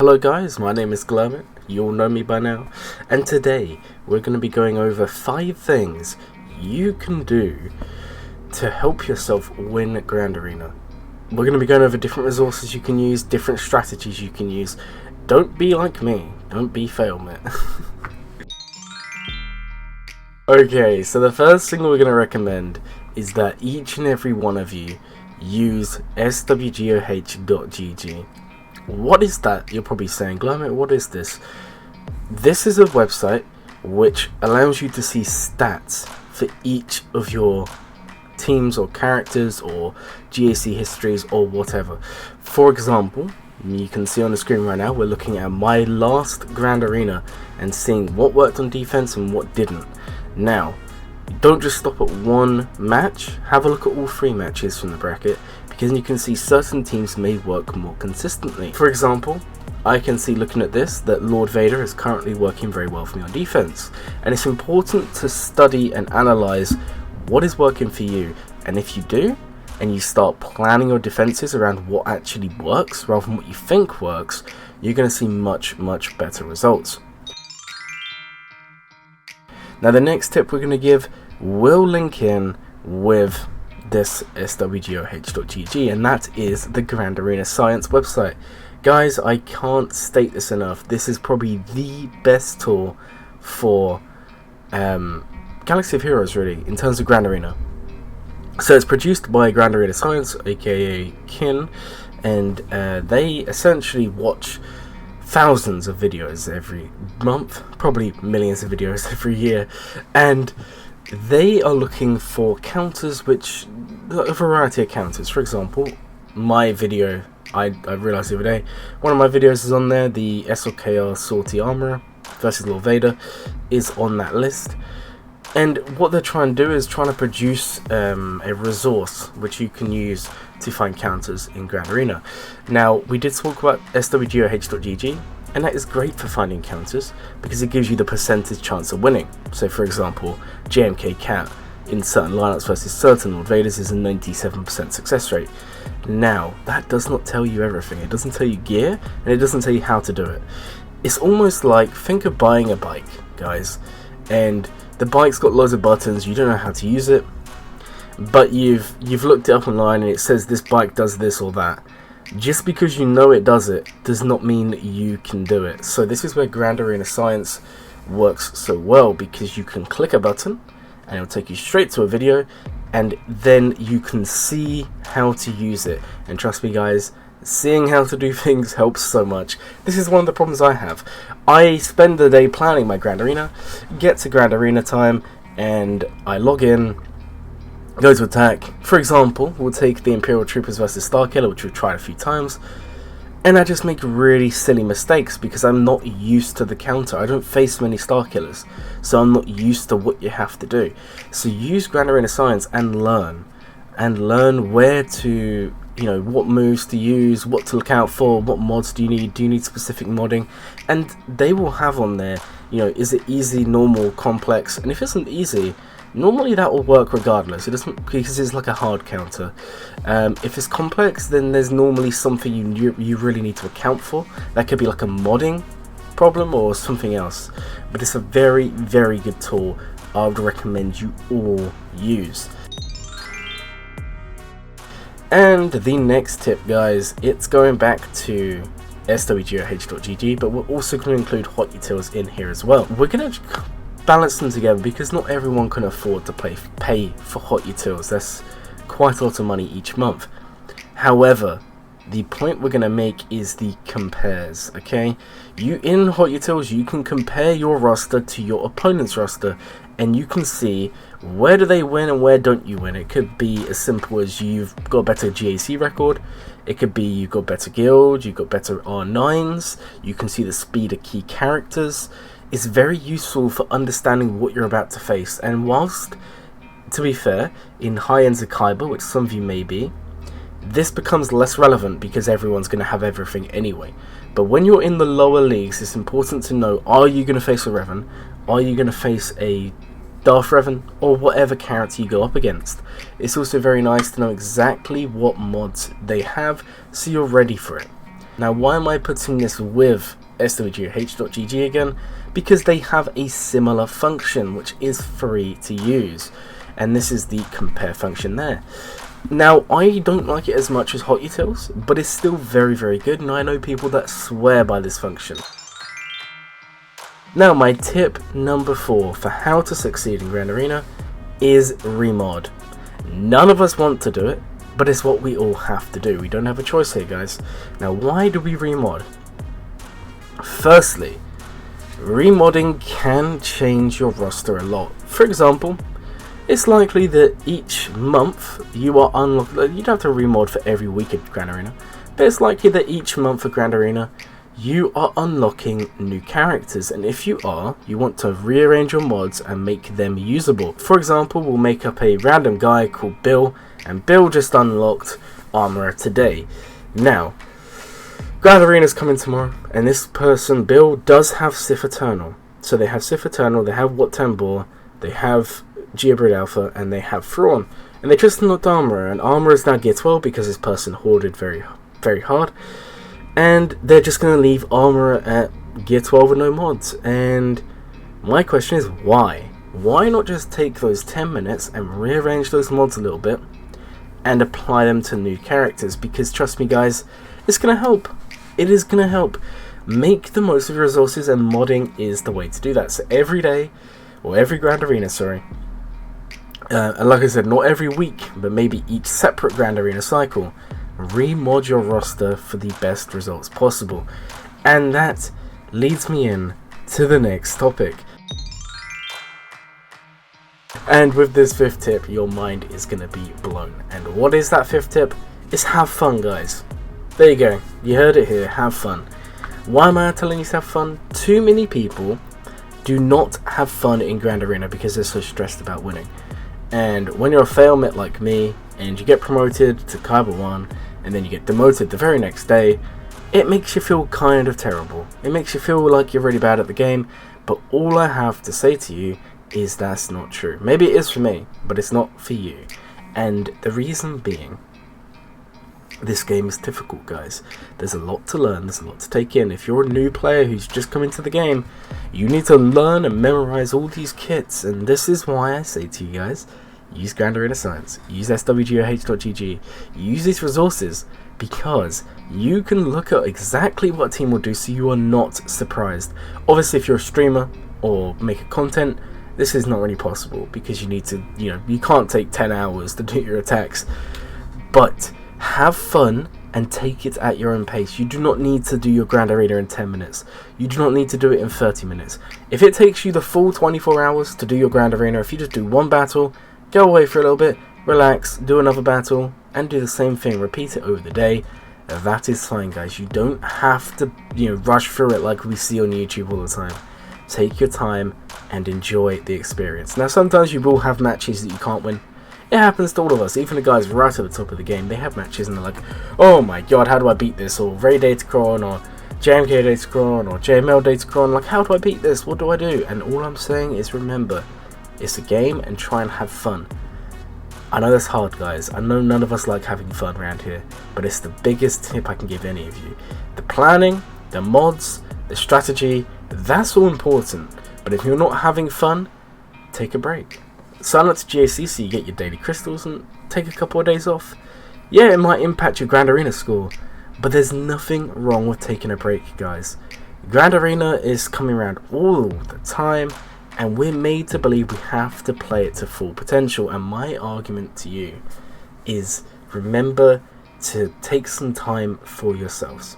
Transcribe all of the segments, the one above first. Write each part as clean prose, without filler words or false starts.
Hello guys, my name is Glurmit, you all know me by now, and today we're going to be going over 5 things you can do to help yourself win Grand Arena. We're going to be going over different resources you can use, different strategies you can use. Don't be like me, don't be failmit. Okay, so the first thing we're going to recommend is that each and every one of you use swgoh.gg. What is that? You're probably saying, Glurmit, what is this? This is a website which allows you to see stats for each of your teams or characters or GAC histories or whatever. For example, you can see on the screen right now, we're looking at my last Grand Arena and seeing what worked on defense and what didn't. Now, don't just stop at one match, have a look at all 3 matches from the bracket, because you can see certain teams may work more consistently. For example, I can see looking at this that Lord Vader is currently working very well for me on defense, and it's important to study and analyze what is working for you, and if you do, and you start planning your defenses around what actually works rather than what you think works, you're going to see much better results. Now the next tip we're going to give will link in with this swgoh.gg, and that is the Grand Arena Science website. Guys, I can't state this enough. This is probably the best tool for Galaxy of Heroes, really, in terms of Grand Arena. So it's produced by Grand Arena Science, aka Kin, and they essentially watch thousands of videos every month, probably millions of videos every year, and they are looking for counters, which a variety of counters. For example, my video, I realized the other day, one of my videos is on there. The SLKR Salty Armorer versus Lord Vader is on that list, and what they're trying to do is trying to produce a resource which you can use to find counters in Grand Arena. Now, we did talk about swgoh.gg, and that is great for finding counters because it gives you the percentage chance of winning. So for example, JMK Cat in certain lineups versus certain Lord Vaders is a 97% success rate. Now, that does not tell you everything. It doesn't tell you gear, and it doesn't tell you how to do it. It's almost like, think of buying a bike, guys, and the bike's got loads of buttons, you don't know how to use it, but you've looked it up online and it says this bike does this or that. Just because you know it does it does not mean you can do it. So this is where Grand Arena Science works so well, because you can click a button and it'll take you straight to a video, and then you can see how to use it. And trust me guys, seeing how to do things helps so much. This is one of the problems I have. I spend the day planning my Grand Arena, get to Grand Arena time, and I log in, go to attack. For example, we'll take the Imperial Troopers versus Starkiller, which we've tried a few times, and I just make really silly mistakes because I'm not used to the counter. I don't face many Starkillers, so I'm not used to what you have to do. So use Grand Arena Science and learn where to, what moves to use, what to look out for, what mods do you need specific modding, and they will have on there, is it easy, normal, complex, and if it isn't easy, normally that will work regardless. It doesn't, because it's like a hard counter. If it's complex, then there's normally something you really need to account for. That could be like a modding problem or something else. But it's a very good tool I would recommend you all use. And the next tip, guys, it's going back to swgoh.gg, but we're also going to include hot utils in here as well. We're going to balance them together because not everyone can afford to pay for hot utils. That's quite a lot of money each month. However, the point we're going to make is the compares, okay? In hot utils, you can compare your roster to your opponent's roster, and you can see where do they win and where don't you win. It could be as simple as you've got a better GAC record, it could be you've got better guild, you've got better R9s, you can see the speed of key characters. It's very useful for understanding what you're about to face, and whilst, to be fair, in high-end Zakaiba, which some of you may be, this becomes less relevant because everyone's going to have everything anyway. But when you're in the lower leagues, it's important to know, are you going to face a Revan? Are you going to face a Darth Revan, or whatever character you go up against? It's also very nice to know exactly what mods they have, so you're ready for it. Now why am I putting this with swgoh.gg again? Because they have a similar function which is free to use, and this is the compare function there. Now I don't like it as much as Hot Utils, but it's still very good, and I know people that swear by this function. Now my tip number 4 for how to succeed in Grand Arena is remod. None of us want to do it, but it's what we all have to do. We don't have a choice here, guys. Now why do we remod? Firstly, remodding can change your roster a lot. For example, it's likely that each month you are unlocked. You don't have to remod for every week at Grand Arena, but it's likely that each month for Grand Arena you are unlocking new characters, and if you are, you want to rearrange your mods and make them usable. For example, we'll make up a random guy called Bill, and Bill just unlocked Armorer today. Now, Grand Arena's coming tomorrow, and this person, Bill, does have Sith Eternal. So they have Sith Eternal, they have Wat Tambor, they have Geobrid Alpha, and they have Thrawn. And they just unlocked Armorer, and Armorer is now Gear 12 because this person hoarded very hard. And they're just going to leave Armorer at Gear 12 with no mods. And my question is why? Why not just take those 10 minutes and rearrange those mods a little bit and apply them to new characters? Because trust me guys, it's going to help. It is going to help. Make the most of your resources, and modding is the way to do that. So every day, or every Grand Arena, sorry, and like I said, not every week, but maybe each separate Grand Arena cycle, remod your roster for the best results possible. And that leads me in to the next topic. And with this 5th tip, your mind is going to be blown. And what is that 5th tip? It's have fun, guys. There you go. You heard it here. Have fun. Why am I telling you to have fun? Too many people do not have fun in Grand Arena because they're so stressed about winning. And when you're a failmate like me, and you get promoted to Kaiba 1, and then you get demoted the very next day, it makes you feel kind of terrible. It makes you feel like you're really bad at the game, but all I have to say to you is that's not true. Maybe it is for me, but it's not for you. And the reason being, this game is difficult, guys. There's a lot to learn, there's a lot to take in. If you're a new player who's just come into the game, you need to learn and memorize all these kits, and this is why I say to you guys, use Grand Arena Science, use swgoh.gg, use these resources, because you can look at exactly what a team will do so you are not surprised. Obviously if you're a streamer or maker content, this is not really possible because you need to, you can't take 10 hours to do your attacks. But have fun and take it at your own pace. You do not need to do your Grand Arena in 10 minutes. You do not need to do it in 30 minutes. If it takes you the full 24 hours to do your Grand Arena, if you just do one battle, go away for a little bit, relax, do another battle, and do the same thing. Repeat it over the day. That is fine, guys. You don't have to, rush through it like we see on YouTube all the time. Take your time and enjoy the experience. Now, sometimes you will have matches that you can't win. It happens to all of us. Even the guys right at the top of the game, they have matches and they're like, oh my god, how do I beat this? Or Ray Datacron, or JMK Datacron, or JML Datacron. Like, how do I beat this? What do I do? And all I'm saying is remember, it's a game and try and have fun. I know that's hard, guys. I know none of us like having fun around here, but it's the biggest tip I can give any of you. The planning, the mods, the strategy, that's all important. But if you're not having fun, take a break. Sign up to GAC so you get your daily crystals and take a couple of days off. Yeah, it might impact your Grand Arena score, but there's nothing wrong with taking a break, guys. Grand Arena is coming around all the time, and we're made to believe we have to play it to full potential. And my argument to you is remember to take some time for yourselves.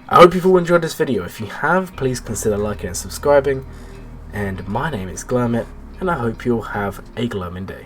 I hope you've all enjoyed this video. If you have, please consider liking and subscribing. And my name is Glurmit, and I hope you'll have a glowing day.